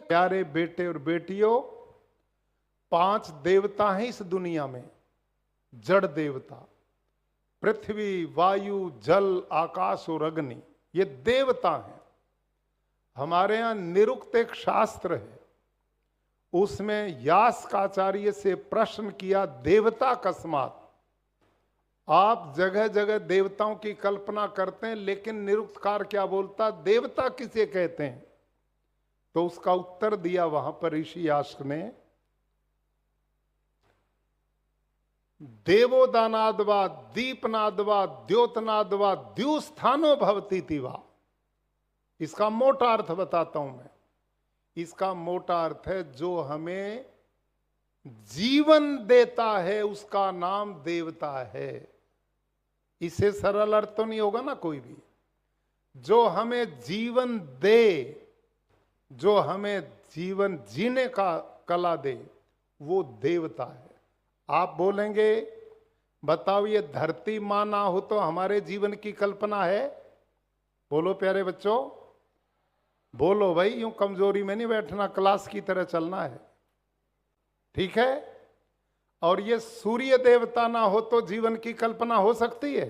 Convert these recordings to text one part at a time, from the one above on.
प्यारे बेटे और बेटियों, 5 देवता हैं इस दुनिया में। जड़ देवता, पृथ्वी, वायु, जल, आकाश और अग्नि, ये देवता हैं। हमारे यहां निरुक्त एक शास्त्र है, उसमें यास्काचार्य से प्रश्न किया, देवता कस्मात्। आप जगह जगह देवताओं की कल्पना करते हैं, लेकिन निरुक्तकार क्या बोलता, देवता किसे कहते हैं? तो उसका उत्तर दिया वहां पर ऋषि यास्क ने, देवोदानादवा दीपनादवा द्योतनादवा द्युस्थानो भवती तिवा। इसका मोटा अर्थ बताता हूं मैं। इसका मोटा अर्थ है, जो हमें जीवन देता है उसका नाम देवता है। इससे सरल अर्थ तो नहीं होगा ना कोई भी। जो हमें जीवन दे, जो हमें जीवन जीने का कला दे, वो देवता है। आप बोलेंगे, बताओ ये धरती मां ना हो तो हमारे जीवन की कल्पना है? बोलो प्यारे बच्चों, बोलो भाई, यूं कमजोरी में नहीं बैठना, क्लास की तरह चलना है, ठीक है? और ये सूर्य देवता ना हो तो जीवन की कल्पना हो सकती है?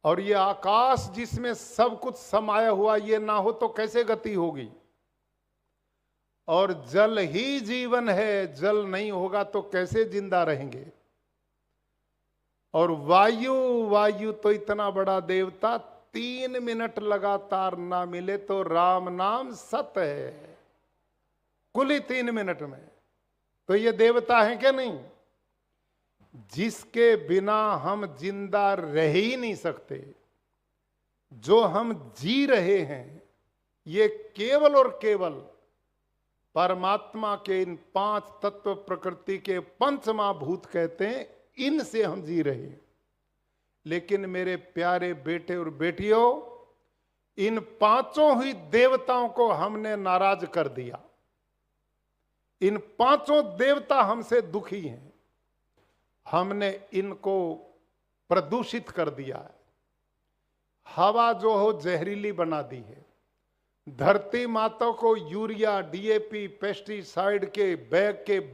और ये आकाश जिसमें सब कुछ समाया हुआ, ये ना हो तो कैसे गति होगी? और जल ही जीवन है, जल नहीं होगा तो कैसे जिंदा रहेंगे? और वायु, वायु तो इतना बड़ा देवता, 3 मिनट लगातार ना मिले तो राम नाम सत्य है, कुल ही 3 मिनट में। तो ये देवता है क्या नहीं? जिसके बिना हम जिंदा रह ही नहीं सकते। जो हम जी रहे हैं, ये केवल और केवल परमात्मा के इन 5 तत्व प्रकृति के पंचमहाभूत कहते हैं, इनसे हम जी रहे हैं। लेकिन मेरे प्यारे बेटे और बेटियों, इन 5 ही देवताओं को हमने नाराज कर दिया। इन 5 देवता हमसे दुखी हैं। हमने इनको प्रदूषित कर दिया है। हवा जो हो जहरीली बना दी है। धरती माता को यूरिया, डीएपी, पेस्टिसाइड के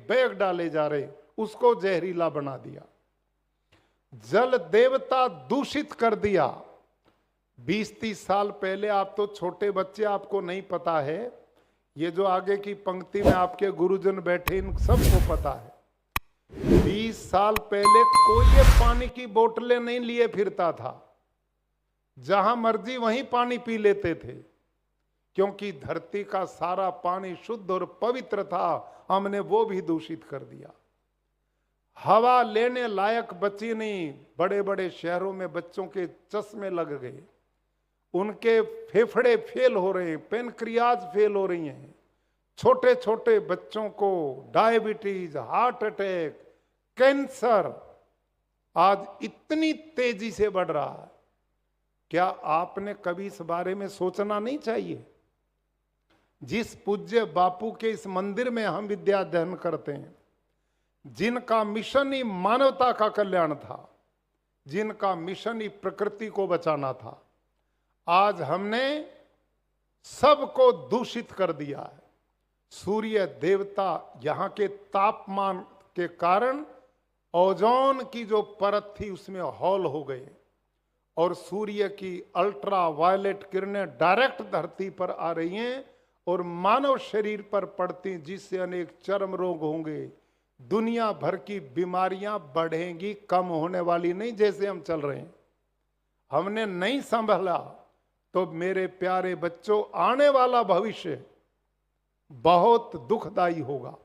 बैग डाले जा रहे, उसको जहरीला बना दिया। जल देवता दूषित कर दिया। 20-30 साल पहले, आप तो छोटे बच्चे, आपको नहीं पता है, ये जो आगे की पंक्ति में आपके गुरुजन बैठे, इन सबको पता है। 20 साल पहले कोई ये पानी की बोतलें नहीं लिए फिरता था। जहां मर्जी वहीं पानी पी लेते थे, क्योंकि धरती का सारा पानी शुद्ध और पवित्र था। हमने वो भी दूषित कर दिया। हवा लेने लायक बची नहीं। बड़े बड़े शहरों में बच्चों के चश्मे लग गए, उनके फेफड़े फेल हो रहे हैं, पेनक्रियाज फेल हो रही हैं। छोटे छोटे बच्चों को डायबिटीज, हार्ट अटैक, कैंसर आज इतनी तेजी से बढ़ रहा है। क्या आपने कभी इस बारे में सोचना नहीं चाहिए? जिस पूज्य बापू के इस मंदिर में हम विद्या अध्ययन करते हैं, जिनका मिशन ही मानवता का कल्याण था, जिनका मिशन ही प्रकृति को बचाना था, आज हमने सबको दूषित कर दिया है। सूर्य देवता यहाँ के तापमान के कारण ओजोन की जो परत थी उसमें हॉल हो गए, और सूर्य की अल्ट्रा वायलेट किरणें डायरेक्ट धरती पर आ रही हैं और मानव शरीर पर पड़ती, जिससे अनेक चर्म रोग होंगे, दुनिया भर की बीमारियां बढ़ेंगी, कम होने वाली नहीं। जैसे हम चल रहे हैं, हमने नहीं संभाला तो मेरे प्यारे बच्चों, आने वाला भविष्य बहुत दुखदाई होगा।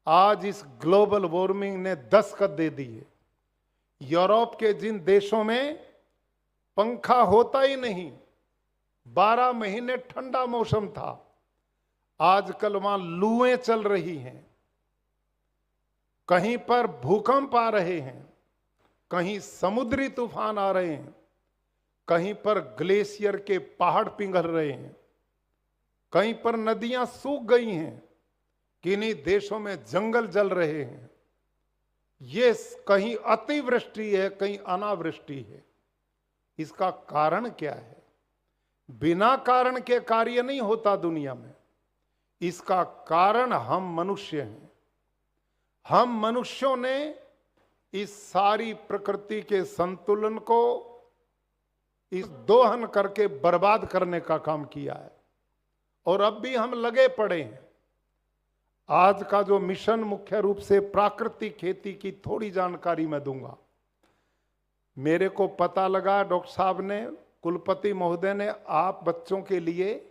आज इस ग्लोबल वार्मिंग ने दस्तक दे दी है। यूरोप के जिन देशों में पंखा होता ही नहीं, 12 महीने ठंडा मौसम था, आजकल वहां लूएं चल रही हैं। कहीं पर भूकंप आ रहे हैं, कहीं समुद्री तूफान आ रहे हैं, कहीं पर ग्लेशियर के पहाड़ पिघल रहे हैं, कहीं पर नदियां सूख गई हैं, किन्हीं देशों में जंगल जल रहे हैं। ये कहीं अतिवृष्टि है, कहीं अनावृष्टि है। इसका कारण क्या है? बिना कारण के कार्य नहीं होता दुनिया में। इसका कारण हम मनुष्य हैं। हम मनुष्यों ने इस सारी प्रकृति के संतुलन को इस दोहन करके बर्बाद करने का काम किया है, और अब भी हम लगे पड़े हैं। आज का जो मिशन मुख्य रूप से प्राकृतिक खेती की थोड़ी जानकारी मैं दूंगा। मेरे को पता लगा डॉक्टर साहब ने, कुलपति महोदय ने, आप बच्चों के लिए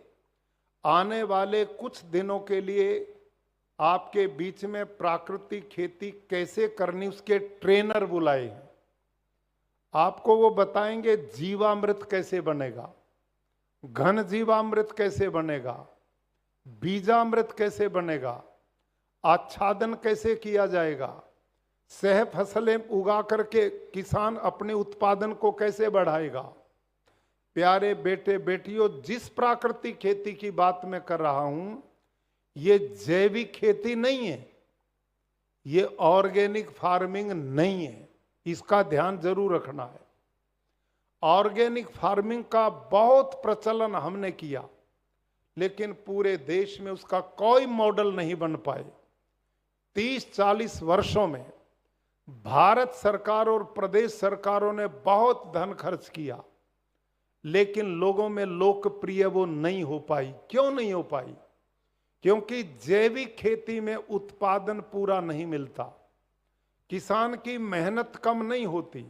आने वाले कुछ दिनों के लिए आपके बीच में प्राकृतिक खेती कैसे करनी उसके ट्रेनर बुलाए हैं। आपको वो बताएंगे जीवामृत कैसे बनेगा, घन जीवामृत कैसे बनेगा, बीजामृत कैसे बनेगा, आच्छादन कैसे किया जाएगा, सह फसलें उगा करके किसान अपने उत्पादन को कैसे बढ़ाएगा। प्यारे बेटे बेटियों, जिस प्राकृतिक खेती की बात मैं कर रहा हूं, ये जैविक खेती नहीं है, ये ऑर्गेनिक फार्मिंग नहीं है। इसका ध्यान जरूर रखना है। ऑर्गेनिक फार्मिंग का बहुत प्रचलन हमने किया, लेकिन पूरे देश में उसका कोई मॉडल नहीं बन पाए। 30-40 वर्षों में भारत सरकार और प्रदेश सरकारों ने बहुत धन खर्च किया, लेकिन लोगों में लोकप्रिय वो नहीं हो पाई। क्यों नहीं हो पाई? क्योंकि जैविक खेती में उत्पादन पूरा नहीं मिलता, किसान की मेहनत कम नहीं होती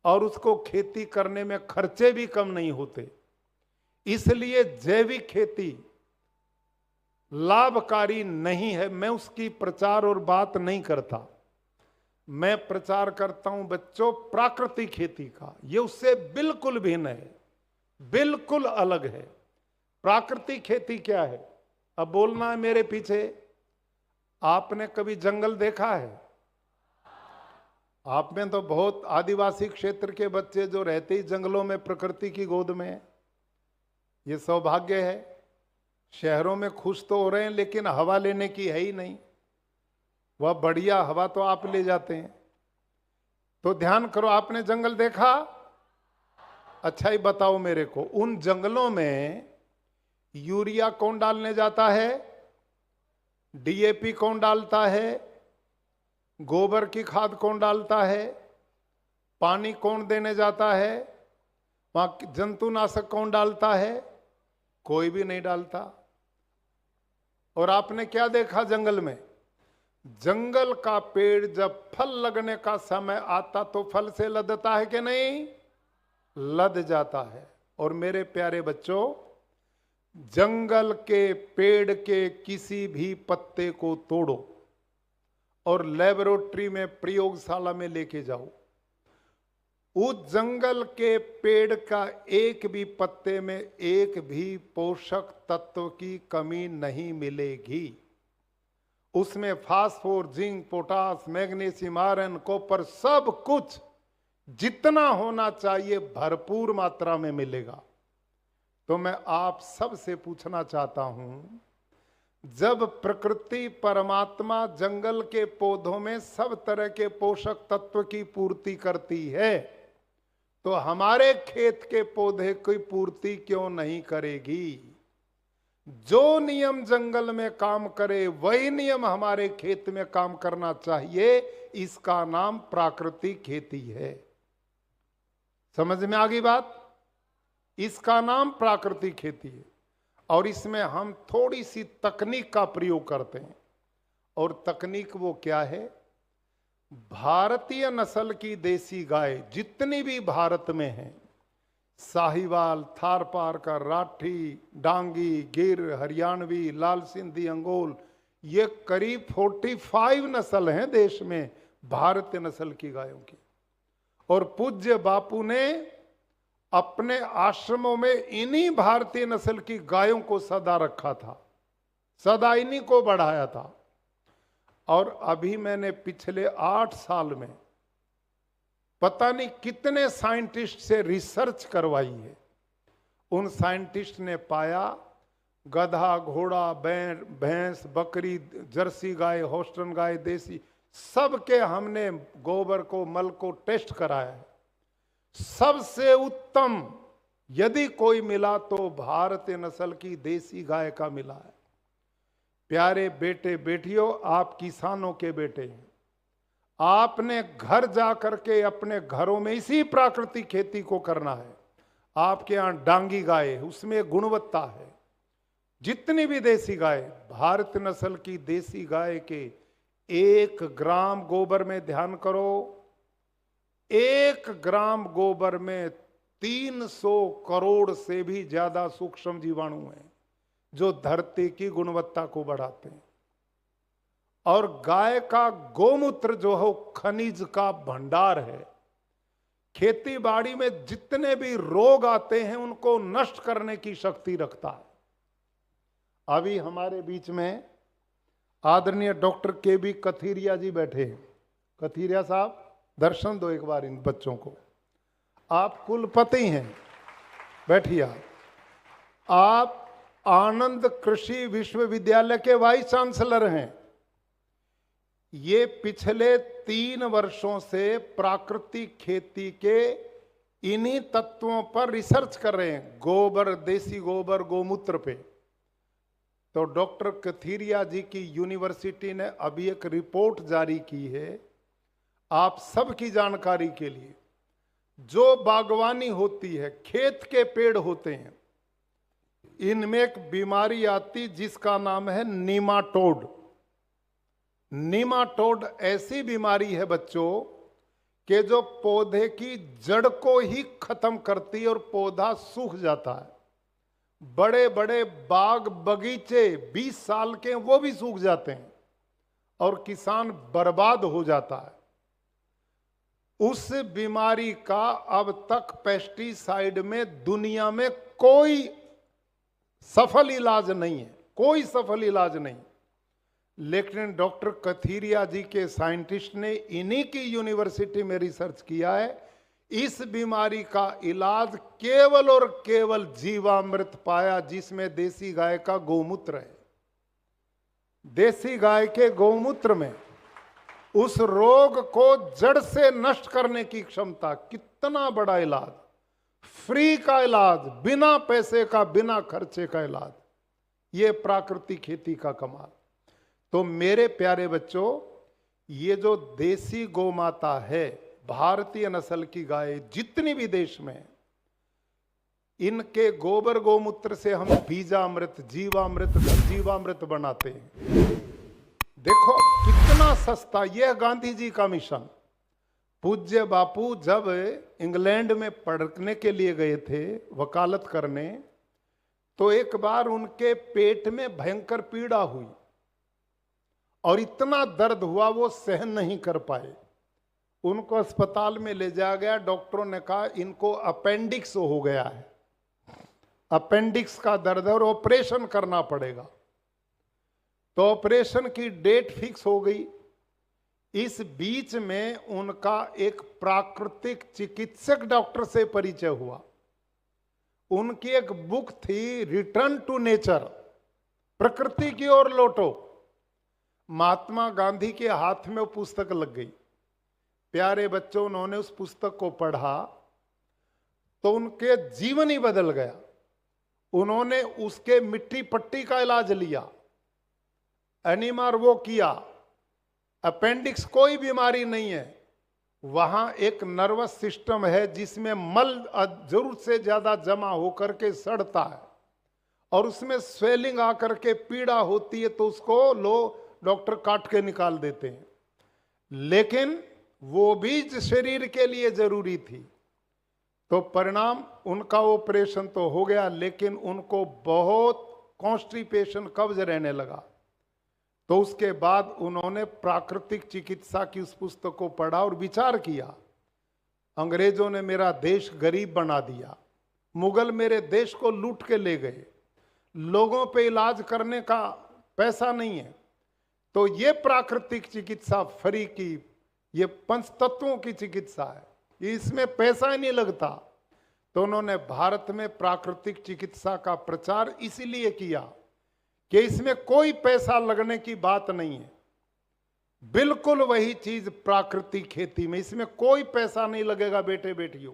और उसको खेती करने में खर्चे भी कम नहीं होते। इसलिए जैविक खेती लाभकारी नहीं है। मैं उसकी प्रचार और बात नहीं करता, मैं प्रचार करता हूं बच्चों प्राकृतिक खेती का। ये उससे बिल्कुल भिन्न है, बिल्कुल अलग है। प्राकृतिक खेती क्या है? अब बोलना है मेरे पीछे। आपने कभी जंगल देखा है? आप में तो बहुत आदिवासी क्षेत्र के बच्चे जो रहते ही जंगलों में, प्रकृति की गोद में, ये सौभाग्य है। शहरों में खुश तो हो रहे हैं, लेकिन हवा लेने की है ही नहीं। वह बढ़िया हवा तो आप ले जाते हैं। तो ध्यान करो, आपने जंगल देखा? अच्छा ही बताओ मेरे को, उन जंगलों में यूरिया कौन डालने जाता है? डीएपी कौन डालता है? गोबर की खाद कौन डालता है? पानी कौन देने जाता है? वहां जंतुनाशक कौन डालता है? कोई भी नहीं डालता। और आपने क्या देखा जंगल में? जंगल का पेड़ जब फल लगने का समय आता तो फल से लदता है कि नहीं? लद जाता है। और मेरे प्यारे बच्चों, जंगल के पेड़ के किसी भी पत्ते को तोड़ो और लेबोरेटरी में, प्रयोगशाला में लेके जाओ, उस जंगल के पेड़ का एक भी पत्ते में एक भी पोषक तत्व की कमी नहीं मिलेगी। उसमें phosphor, zinc, potash, magnesium, iron, copper, सब कुछ जितना होना चाहिए भरपूर मात्रा में मिलेगा। तो मैं आप सब से पूछना चाहता हूं, जब प्रकृति परमात्मा जंगल के पौधों में सब तरह के पोषक तत्व की पूर्ति करती है, तो हमारे खेत के पौधे की पूर्ति क्यों नहीं करेगी? जो नियम जंगल में काम करे वही नियम हमारे खेत में काम करना चाहिए। इसका नाम प्राकृतिक खेती है। समझ में आ गई बात? इसका नाम प्राकृतिक खेती है। और इसमें हम थोड़ी सी तकनीक का प्रयोग करते हैं। और तकनीक वो क्या है? भारतीय नस्ल की देसी गाय जितनी भी भारत में है, साहिवाल, थारपारकर, राठी, डांगी, गिर, हरियाणवी, लाल सिंधी, अंगोल, ये करीब 45 नस्ल हैं देश में भारतीय नस्ल की गायों की। और पूज्य बापू ने अपने आश्रमों में इन्हीं भारतीय नस्ल की गायों को सदा रखा था, सदा इन्हीं को बढ़ाया था। और अभी मैंने पिछले 8 साल में पता नहीं कितने साइंटिस्ट से रिसर्च करवाई है। उन साइंटिस्ट ने पाया गधा, घोड़ा, भैंस, बकरी, जर्सी गाय, होस्टन गाय, देसी, सबके हमने गोबर को, मल को टेस्ट कराया है। सबसे उत्तम यदि कोई मिला तो भारतीय नस्ल की देसी गाय का मिला है। प्यारे बेटे बेटियों, आप किसानों के बेटे हैं। आपने घर जा करके अपने घरों में इसी प्राकृतिक खेती को करना है। आपके यहां डांगी गाय है, उसमें गुणवत्ता है। जितनी भी देसी गाय, भारतीय नस्ल की देसी गाय के 1 ग्राम गोबर में ध्यान करो, 1 ग्राम गोबर में 300 करोड़ से भी ज्यादा सूक्ष्म जीवाणु हैं जो धरती की गुणवत्ता को बढ़ाते हैं। और गाय का गोमूत्र जो है खनिज का भंडार है। खेती बाड़ी में जितने भी रोग आते हैं उनको नष्ट करने की शक्ति रखता है। अभी हमारे बीच में आदरणीय डॉक्टर केबी कथीरिया जी बैठे हैं। कथीरिया साहब, दर्शन दो एक बार इन बच्चों को। आप कुलपति हैं, बैठिए। आप आनंद कृषि विश्वविद्यालय के वाइस चांसलर हैं। ये पिछले 3 वर्षों से प्राकृतिक खेती के इन्हीं तत्वों पर रिसर्च कर रहे हैं, गोबर, देसी गोबर, गोमूत्र पे। तो डॉक्टर कथीरिया जी की यूनिवर्सिटी ने अभी एक रिपोर्ट जारी की है आप सबकी जानकारी के लिए। जो बागवानी होती है, खेत के पेड़ होते हैं, इनमें एक बीमारी आती जिसका नाम है नीमाटोड। नीमाटोड ऐसी बीमारी है बच्चों कि जो पौधे की जड़ को ही खत्म करती है और पौधा सूख जाता है। बड़े बड़े बाग बगीचे 20 साल के वो भी सूख जाते हैं और किसान बर्बाद हो जाता है। उस बीमारी का अब तक पेस्टिसाइड में दुनिया में कोई सफल इलाज नहीं है, कोई सफल इलाज नहीं। लेकिन डॉक्टर कथीरिया जी के साइंटिस्ट ने इन्हीं की यूनिवर्सिटी में रिसर्च किया है। इस बीमारी का इलाज केवल और केवल जीवामृत पाया, जिसमें देसी गाय का गोमूत्र है। देसी गाय के गोमूत्र में उस रोग को जड़ से नष्ट करने की क्षमता। कितना बड़ा इलाज, फ्री का इलाज, बिना पैसे का, बिना खर्चे का इलाज। ये प्राकृतिक खेती का कमाल। तो मेरे प्यारे बच्चों, ये जो देसी गौमाता है, भारतीय नस्ल की गाय जितनी भी देश में, इनके गोबर गोमूत्र से हम बीजामृत, जीवामृत, जीवामृत बनाते हैं। देखो कितना सस्ता। यह गांधी जी का मिशन। पूज्य बापू जब इंग्लैंड में पढ़ने के लिए गए थे, वकालत करने, तो एक बार उनके पेट में भयंकर पीड़ा हुई और इतना दर्द हुआ वो सहन नहीं कर पाए। उनको अस्पताल में ले जाया गया। डॉक्टरों ने कहा इनको अपेंडिक्स हो गया है, अपेंडिक्स का दर्द है और ऑपरेशन करना पड़ेगा। तो ऑपरेशन की डेट फिक्स हो गई। इस बीच में उनका एक प्राकृतिक चिकित्सक डॉक्टर से परिचय हुआ। उनकी एक बुक थी रिटर्न टू नेचर, प्रकृति की ओर लौटो। महात्मा गांधी के हाथ में वो पुस्तक लग गई। प्यारे बच्चों, उन्होंने उस पुस्तक को पढ़ा तो उनके जीवन ही बदल गया। उन्होंने उसके मिट्टी पट्टी का इलाज लिया, एनीमार वो किया। अपेंडिक्स कोई बीमारी नहीं है, वहां एक नर्वस सिस्टम है जिसमें मल जरूरत से ज्यादा जमा होकर के सड़ता है और उसमें स्वेलिंग आकर के पीड़ा होती है, तो उसको डॉक्टर काट के निकाल देते हैं। लेकिन वो भी शरीर के लिए जरूरी थी। तो परिणाम, उनका ऑपरेशन तो हो गया, लेकिन उनको बहुत कॉन्स्टिपेशन, कब्ज रहने लगा। तो उसके बाद उन्होंने प्राकृतिक चिकित्सा की उस पुस्तक को पढ़ा और विचार किया, अंग्रेजों ने मेरा देश गरीब बना दिया, मुगल मेरे देश को लूट के ले गए, लोगों पे इलाज करने का पैसा नहीं है, तो ये प्राकृतिक चिकित्सा फ्री की, ये पंचतत्वों की चिकित्सा है, इसमें पैसा ही नहीं लगता। तो उन्होंने भारत में प्राकृतिक चिकित्सा का प्रचार इसीलिए किया कि इसमें कोई पैसा लगने की बात नहीं है। बिल्कुल वही चीज प्राकृतिक खेती में, इसमें कोई पैसा नहीं लगेगा बेटे बेटियों।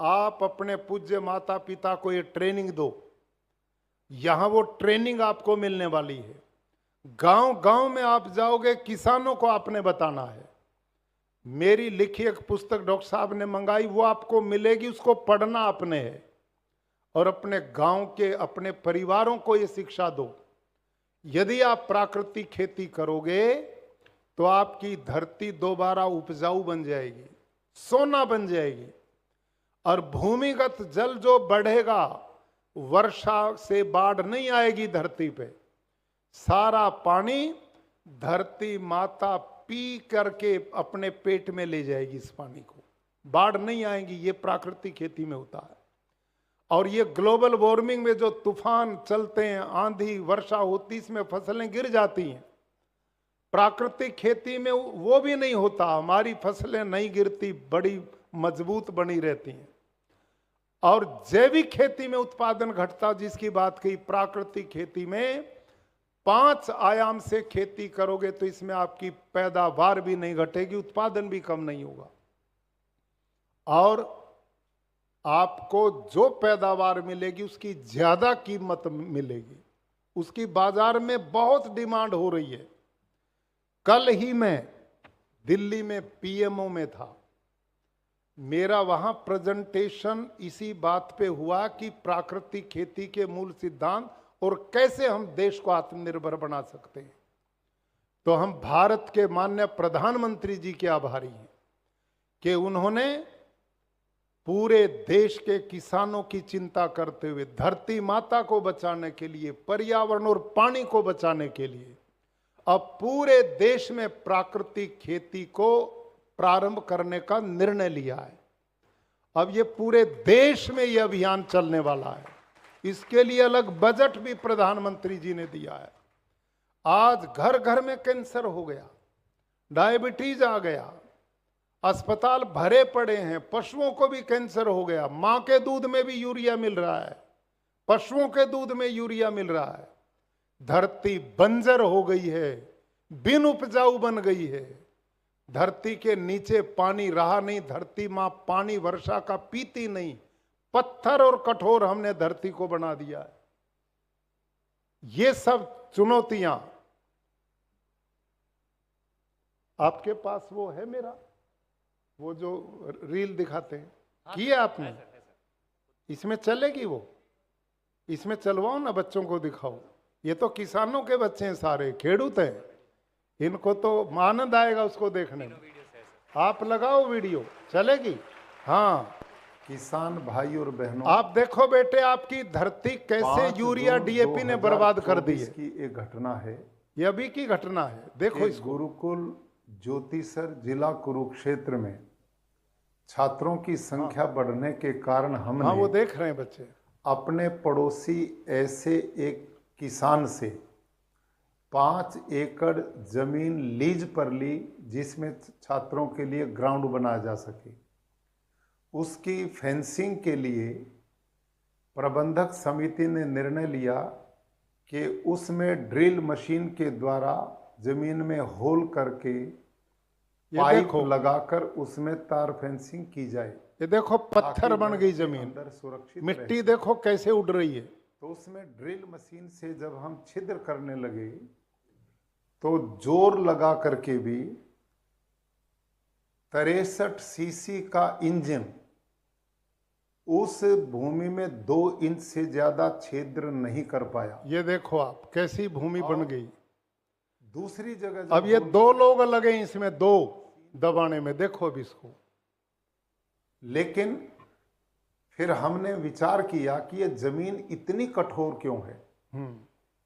आप अपने पूज्य माता पिता को ये ट्रेनिंग दो, यहां वो ट्रेनिंग आपको मिलने वाली है। गांव गांव में आप जाओगे, किसानों को आपने बताना है। मेरी लिखी एक पुस्तक डॉक्टर साहब ने मंगाई, वो आपको मिलेगी, उसको पढ़ना आपने है और अपने गांव के अपने परिवारों को ये शिक्षा दो। यदि आप प्राकृतिक खेती करोगे तो आपकी धरती दोबारा उपजाऊ बन जाएगी, सोना बन जाएगी। और भूमिगत जल जो बढ़ेगा, वर्षा से बाढ़ नहीं आएगी धरती पे, सारा पानी धरती माता पी करके अपने पेट में ले जाएगी इस पानी को, बाढ़ नहीं आएगी। ये प्राकृतिक खेती में होता है। और ये ग्लोबल वार्मिंग में जो तूफान चलते हैं, आंधी वर्षा होती, इसमें फसलें गिर जाती हैं। प्राकृतिक खेती में वो भी नहीं होता, हमारी फसलें नहीं गिरती, बड़ी मजबूत बनी रहती हैं। और जैविक खेती में उत्पादन घटता, जिसकी बात कही, प्राकृतिक खेती में 5 आयाम से खेती करोगे तो इसमें आपकी पैदावार भी नहीं घटेगी, उत्पादन भी कम नहीं होगा। और आपको जो पैदावार मिलेगी उसकी ज्यादा कीमत मिलेगी, उसकी बाजार में बहुत डिमांड हो रही है। कल ही मैं दिल्ली में पीएमओ में था, मेरा वहां प्रेजेंटेशन इसी बात पे हुआ कि प्राकृतिक खेती के मूल सिद्धांत और कैसे हम देश को आत्मनिर्भर बना सकते हैं। तो हम भारत के माननीय प्रधानमंत्री जी के आभारी हैं कि उन्होंने पूरे देश के किसानों की चिंता करते हुए, धरती माता को बचाने के लिए, पर्यावरण और पानी को बचाने के लिए अब पूरे देश में प्राकृतिक खेती को प्रारंभ करने का निर्णय लिया है। अब ये पूरे देश में ये अभियान चलने वाला है। इसके लिए अलग बजट भी प्रधानमंत्री जी ने दिया है। आज घर घर में कैंसर हो गया, डायबिटीज आ गया, अस्पताल भरे पड़े हैं, पशुओं को भी कैंसर हो गया। मां के दूध में भी यूरिया मिल रहा है, पशुओं के दूध में यूरिया मिल रहा है। धरती बंजर हो गई है, बिन उपजाऊ बन गई है। धरती के नीचे पानी रहा नहीं, धरती मां पानी वर्षा का पीती नहीं, पत्थर और कठोर हमने धरती को बना दिया है। ये सब चुनौतियां, आपके पास वो है मेरा, वो जो रील दिखाते हैं, किया आपने? इसमें चलेगी वो? इसमें चलवाओ ना, बच्चों को दिखाओ। ये तो किसानों के बच्चे हैं, सारे खेडूत हैं, इनको तो आनंद आएगा उसको देखने में। आप लगाओ वीडियो, चलेगी? हाँ, किसान भाई और बहनों, आप देखो बेटे, आपकी धरती कैसे यूरिया डीएपी ने बर्बाद कर दी है। इसकी एक घटना है, ये अभी की घटना है, देखो इसको। गुरुकुल ज्योतिसर जिला कुरुक्षेत्र में छात्रों की संख्या बढ़ने के कारण हमने, हाँ वो देख रहे हैं बच्चे, अपने पड़ोसी ऐसे एक किसान से 5 एकड़ जमीन लीज पर ली, जिसमें छात्रों के लिए ग्राउंड बनाया जा सके। उसकी फेंसिंग के लिए प्रबंधक समिति ने निर्णय लिया कि उसमें ड्रिल मशीन के द्वारा जमीन में होल करके पाइप लगाकर उसमें तार फेंसिंग की जाए। ये देखो पत्थर बन गई जमीन, अंदर सुरक्षित मिट्टी देखो कैसे उड़ रही है। तो उसमें ड्रिल मशीन से जब हम छिद्र करने लगे तो जोर लगा करके भी 63 सीसी का इंजन उस भूमि में 2 इंच से ज्यादा छिद्र नहीं कर पाया। ये देखो आप कैसी भूमि बन गई। दूसरी जगह अब ये 2 लोग लगे इसमें, 2 दबाने में, देखो अब इसको। लेकिन फिर हमने विचार किया कि ये जमीन इतनी कठोर क्यों है।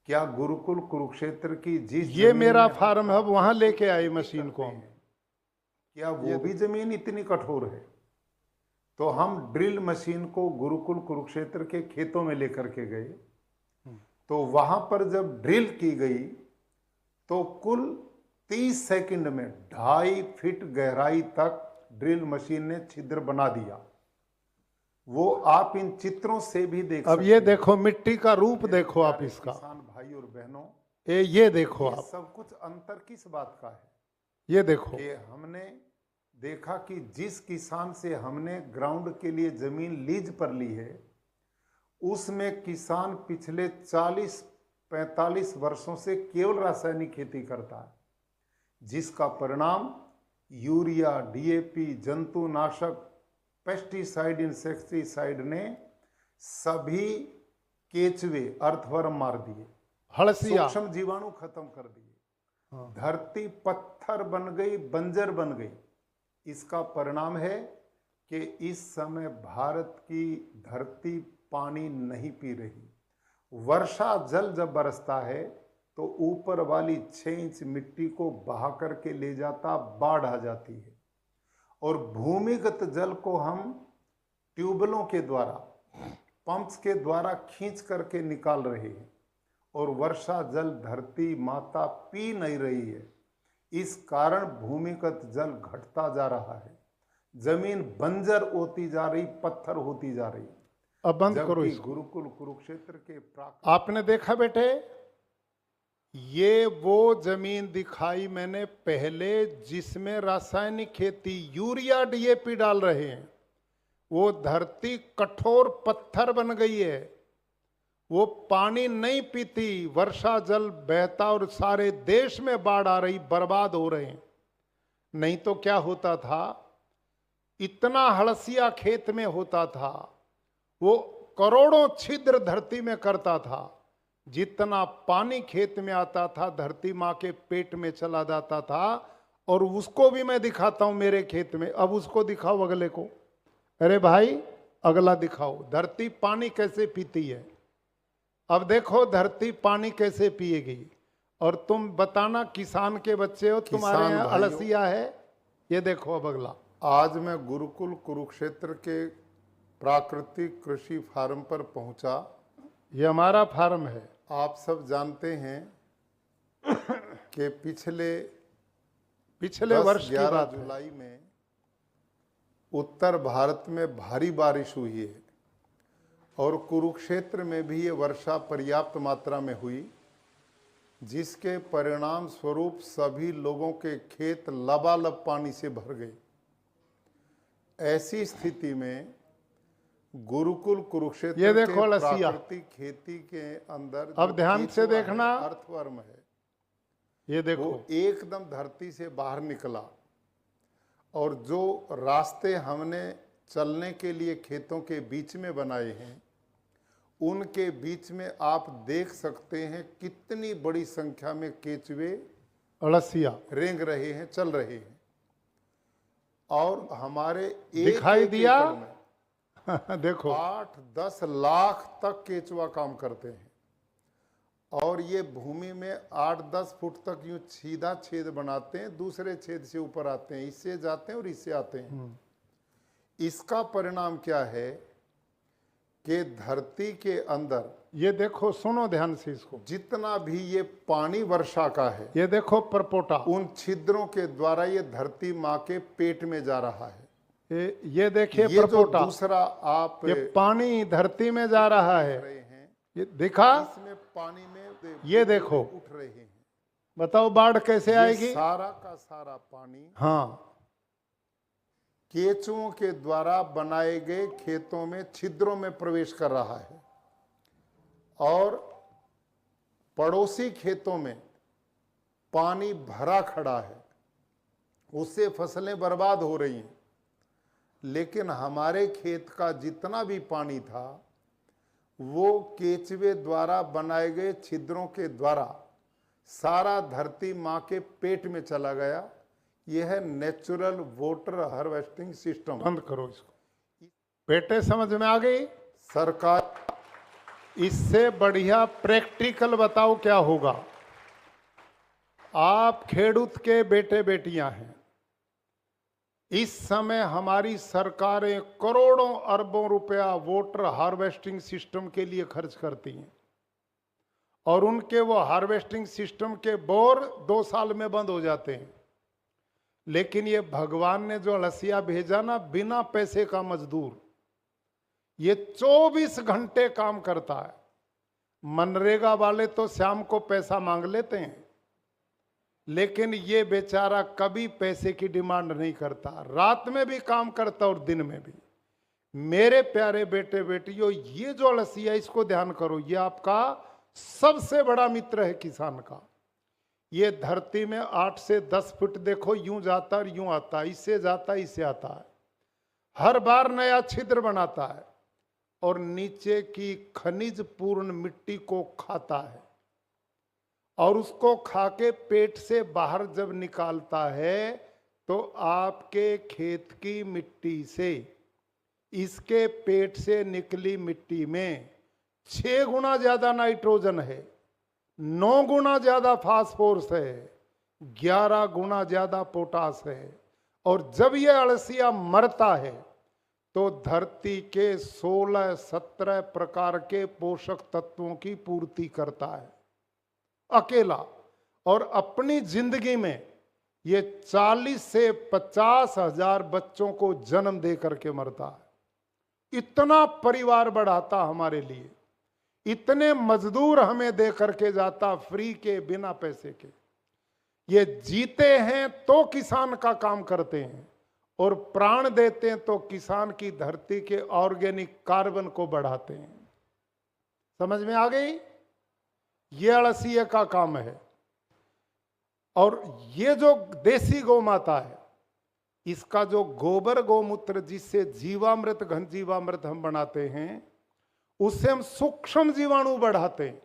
क्या गुरुकुल कुरुक्षेत्र की जिस ये मेरा फार्म है, वहां लेके आई मशीन को हम, क्या वो भी जमीन इतनी कठोर है? तो हम ड्रिल मशीन को गुरुकुल कुरुक्षेत्र के खेतों में लेकर के गए। तो वहां पर जब ड्रिल की गई तो कुल 30 सेकंड में 2.5 फीट गहराई तक ड्रिल मशीन ने छिद्र बना दिया। वो आप इन चित्रों से भी देख अब ये देखो मिट्टी का रूप देखो आप इसका। किसान भाई और बहनों, ये देखो आप, सब कुछ अंतर किस बात का है? ये देखो कि हमने देखा कि जिस किसान से हमने ग्राउंड के लिए जमीन लीज पर ली है, उसमें किसान पिछले 40-45 वर्षों से केवल रासायनिक खेती करता है, जिसका परिणाम यूरिया, डीएपी, जंतुनाशक, पेस्टिसाइड, इंसेक्टिसाइड ने सभी केचुए, अर्थवर्म मार दिए, हड़सिया। सूक्ष्म जीवाणु खत्म कर दिए। हाँ। धरती पत्थर बन गई, बंजर बन गई। इसका परिणाम है कि इस समय भारत की धरती पानी नहीं पी रही। वर्षा जल जब बरसता है तो ऊपर वाली 6 इंच मिट्टी को बहा करके ले जाता, बाढ़ आ जाती है, और भूमिगत जल को हम ट्यूबवेलों के द्वारा, पंप्स के द्वारा खींच करके निकाल रहे हैं, और वर्षा जल धरती माता पी नहीं रही है। इस कारण भूमिगत जल घटता जा रहा है, जमीन बंजर होती जा रही, पत्थर होती जा रही। अब बंद करो जबकि इसको। गुरुकुल कुरुक्षेत्र के आपने देखा बेटे, ये वो जमीन दिखाई मैंने पहले जिसमें रासायनिक खेती यूरिया डीएपी डाल रहे हैं। वो धरती कठोर पत्थर बन गई है, वो पानी नहीं पीती, वर्षा जल बहता और सारे देश में बाढ़ आ रही, बर्बाद हो रहे हैं। नहीं तो क्या होता था, इतना हड़सिया खेत में होता था, वो करोड़ों छिद्र धरती में करता था, जितना पानी खेत में आता था धरती माँ के पेट में चला जाता था। और उसको भी मैं दिखाता हूं मेरे खेत में। अब उसको दिखाओ अगले को। अरे भाई अगला दिखाओ, धरती पानी कैसे पीती है। अब देखो धरती पानी कैसे पिएगी। और तुम बताना, किसान के बच्चे हो, तुम्हारे यहाँ अलसिया है। ये देखो अब अगला। आज मैं गुरुकुल कुरुक्षेत्र के प्राकृतिक कृषि फार्म पर पहुंचा। ये हमारा फार्म है। आप सब जानते हैं कि पिछले वर्ष 11 जुलाई में उत्तर भारत में भारी बारिश हुई है, और कुरुक्षेत्र में भी ये वर्षा पर्याप्त मात्रा में हुई, जिसके परिणाम स्वरूप सभी लोगों के खेत लबालब पानी से भर गए। ऐसी स्थिति में गुरुकुल कुरुक्षेत्र ये देखो के लसिया, प्राकृतिक खेती के अंदर अब ध्यान से देखना, अर्थवर्म है, ये देखो वो एकदम धरती से बाहर निकला, और जो रास्ते हमने चलने के लिए खेतों के बीच में बनाए हैं, उनके बीच में आप देख सकते हैं कितनी बड़ी संख्या में केचुए अलसिया रेंग रहे हैं, चल रहे हैं। और हमारे दिखाई दिया में देखो 8-10 लाख तक केचुआ काम करते हैं, और ये भूमि में 8-10 फुट तक यूं सीधा छेद बनाते हैं, दूसरे छेद से ऊपर आते हैं, इससे जाते हैं और इससे आते हैं। इसका परिणाम क्या है कि धरती के अंदर, ये देखो, सुनो ध्यान से इसको, जितना भी ये पानी वर्षा का है, ये देखो परपोटा, उन छिद्रों के द्वारा ये धरती माँ के पेट में जा रहा है। ये देखिए ये जो परपोटा, दूसरा आप ये पानी धरती में जा रहा है, रहे हैं, ये दिखा, इसमें पानी में ये देखो उठ रहे हैं। बताओ बाढ़ कैसे ये आएगी। सारा का सारा पानी हाँ, केचुओं के द्वारा बनाए गए खेतों में छिद्रों में प्रवेश कर रहा है, और पड़ोसी खेतों में पानी भरा खड़ा है, उससे फसलें बर्बाद हो रही हैं। लेकिन हमारे खेत का जितना भी पानी था, वो केचुए द्वारा बनाए गए छिद्रों के द्वारा सारा धरती माँ के पेट में चला गया। यह है नेचुरल वाटर हार्वेस्टिंग सिस्टम। बंद करो इसको। बेटे समझ में आ गई। सरकार इससे बढ़िया प्रैक्टिकल बताओ क्या होगा। आप खेडूत के बेटे बेटियां हैं। इस समय हमारी सरकारें करोड़ों अरबों रुपया वाटर हार्वेस्टिंग सिस्टम के लिए खर्च करती हैं, और उनके वो हार्वेस्टिंग सिस्टम के बोर 2 साल में बंद हो जाते हैं। लेकिन ये भगवान ने जो अलसिया भेजा ना, बिना पैसे का मजदूर, ये 24 घंटे काम करता है। मनरेगा वाले तो शाम को पैसा मांग लेते हैं, लेकिन ये बेचारा कभी पैसे की डिमांड नहीं करता, रात में भी काम करता और दिन में भी। मेरे प्यारे बेटे बेटियों, ये जो अलसिया, इसको ध्यान करो, ये आपका सबसे बड़ा मित्र है किसान का। ये धरती में 8 से 10 फुट देखो, यूं जाता और यूं आता, इससे जाता इससे आता है, हर बार नया छिद्र बनाता है और नीचे की खनिज पूर्ण मिट्टी को खाता है और उसको खा के पेट से बाहर जब निकालता है तो आपके खेत की मिट्टी से इसके पेट से निकली मिट्टी में 6 गुना ज्यादा नाइट्रोजन है, 9 गुना ज्यादा फास्फोरस है, 11 गुना ज्यादा पोटास है। और जब यह अलसिया मरता है तो धरती के 16-17 प्रकार के पोषक तत्वों की पूर्ति करता है अकेला। और अपनी जिंदगी में ये 40 से 50 हजार बच्चों को जन्म दे करके मरता है। इतना परिवार बढ़ाता हमारे लिए, इतने मजदूर हमें दे करके जाता फ्री के, बिना पैसे के। ये जीते हैं तो किसान का काम करते हैं और प्राण देते हैं तो किसान की धरती के ऑर्गेनिक कार्बन को बढ़ाते हैं। समझ में आ गई? ये अलसिया का काम है। और ये जो देसी गौ माता है, इसका जो गोबर गौमूत्र जिससे जीवामृत, घन जीवामृत हम बनाते हैं, उससे हम सूक्ष्म जीवाणु बढ़ाते हैं।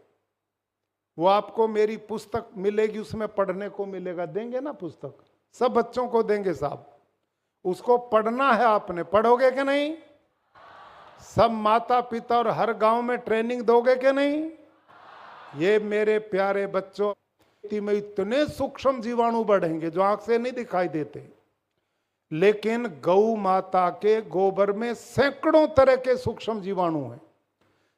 वो आपको मेरी पुस्तक मिलेगी, उसमें पढ़ने को मिलेगा, देंगे ना पुस्तक, सब बच्चों को देंगे साहब, उसको पढ़ना है आपने, पढ़ोगे कि नहीं? सब माता पिता और हर गांव में ट्रेनिंग दोगे कि नहीं? ये मेरे प्यारे बच्चों, में इतने सूक्ष्म जीवाणु बढ़ेंगे जो आंख से नहीं दिखाई देते, लेकिन गौ माता के गोबर में सैकड़ों तरह के सूक्ष्म जीवाणु हैं।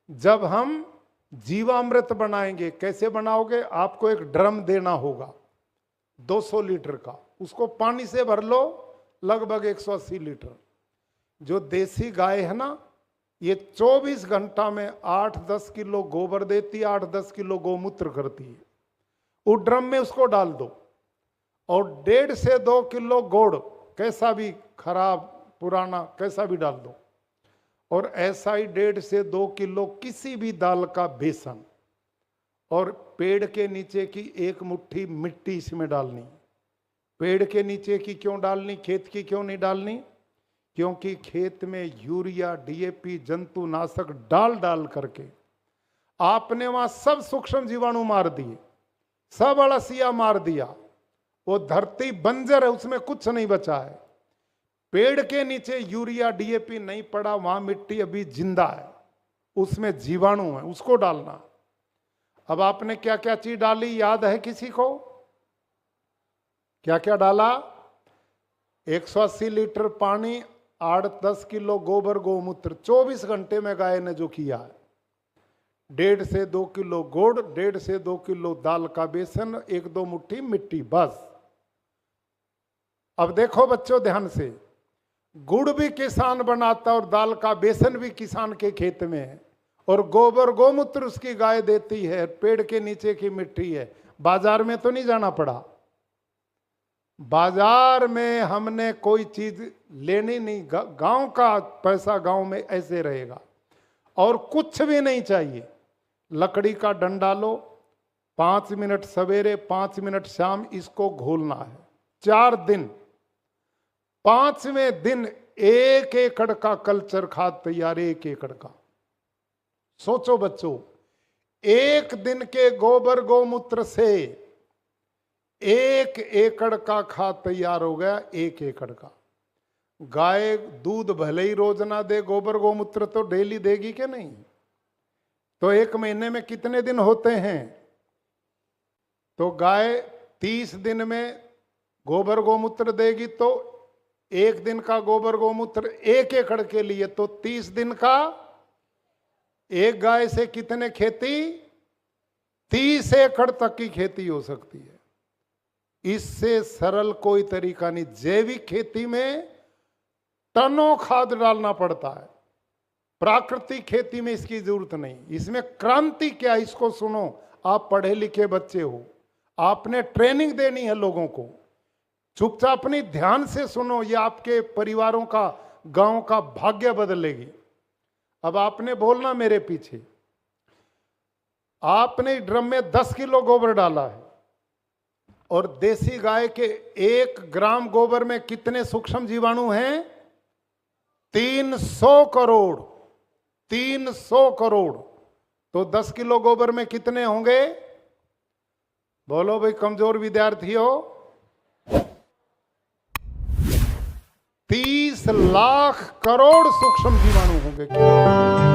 जब हम जीवामृत बनाएंगे, कैसे बनाओगे? आपको एक ड्रम देना होगा 200 लीटर का, उसको पानी से भर लो, लगभग 180 लीटर। जो देसी गाय है ना, ये 24 घंटा में 8-10 किलो गोबर देती है, 8-10 किलो गोमूत्र करती है। उस ड्रम में उसको डाल दो और 1.5 से 2 किलो गुड़, कैसा भी खराब पुराना कैसा भी डाल दो, और ऐसा ही 1.5 से 2 किलो किसी भी दाल का बेसन, और पेड़ के नीचे की 1 मुट्ठी मिट्टी इसमें डालनी। पेड़ के नीचे की क्यों डालनी, खेत की क्यों नहीं डालनी? क्योंकि खेत में यूरिया, डीएपी, जंतुनाशक डाल डाल करके आपने वहां सब सूक्ष्म जीवाणु मार दिए, सब अलसिया मार दिया। वो धरती बंजर है, उसमें कुछ नहीं बचा है। पेड़ के नीचे यूरिया, डीएपी नहीं पड़ा, वहां मिट्टी अभी जिंदा है, उसमें जीवाणु है, उसको डालना। अब आपने क्या क्या चीज डाली, याद है किसी को? क्या क्या डाला? 180 लीटर पानी, 8-10 किलो गोबर गौमूत्र, 24 घंटे में गाय ने जो किया है। 1.5 से 2 किलो गुड़, 1.5 से 2 किलो दाल का बेसन, 1-2 मुट्ठी मिट्टी, बस। अब देखो बच्चों ध्यान से, गुड़ भी किसान बनाता और दाल का बेसन भी किसान के खेत में है, और गोबर गौमूत्र उसकी गाय देती है, पेड़ के नीचे की मिट्टी है। बाजार में तो नहीं जाना पड़ा, बाजार में हमने कोई चीज लेनी नहीं, गांव का पैसा गांव में ऐसे रहेगा, और कुछ भी नहीं चाहिए। लकड़ी का डंडा लो, 5 मिनट सवेरे 5 मिनट शाम इसको घोलना है, 4 दिन। 5वें दिन 1 एकड़ का कल्चर खाद तैयार, 1 एकड़ का। सोचो बच्चों, 1 दिन के गोबर गौमूत्र से 1 एकड़ का खाद तैयार हो गया, 1 एकड़ का। गाय दूध भले ही रोज ना दे, गोबर गौमूत्र तो डेली देगी कि नहीं? तो 1 महीने में कितने दिन होते हैं? तो गाय 30 दिन में गोबर गौमूत्र देगी, तो 1 दिन का गोबर गौमूत्र 1 एकड़ के लिए, तो 30 दिन का। एक गाय से कितने खेती? 30 एकड़ तक की खेती हो सकती है। इससे सरल कोई तरीका नहीं। जैविक खेती में टनों खाद डालना पड़ता है, प्राकृतिक खेती में इसकी जरूरत नहीं। इसमें क्रांति क्या, इसको सुनो। आप पढ़े लिखे बच्चे हो, आपने ट्रेनिंग देनी है लोगों को। चुपचाप अपनी ध्यान से सुनो, ये आपके परिवारों का, गांव का भाग्य बदलेगी। अब आपने बोलना मेरे पीछे, आपने ड्रम में 10 किलो गोबर डाला है और देसी गाय के 1 ग्राम गोबर में कितने सूक्ष्म जीवाणु हैं? 300 करोड़। 300 करोड़। तो 10 किलो गोबर में कितने होंगे? बोलो भाई कमजोर विद्यार्थी हो। 30 लाख करोड़ सूक्ष्म जीवाणु होंगे।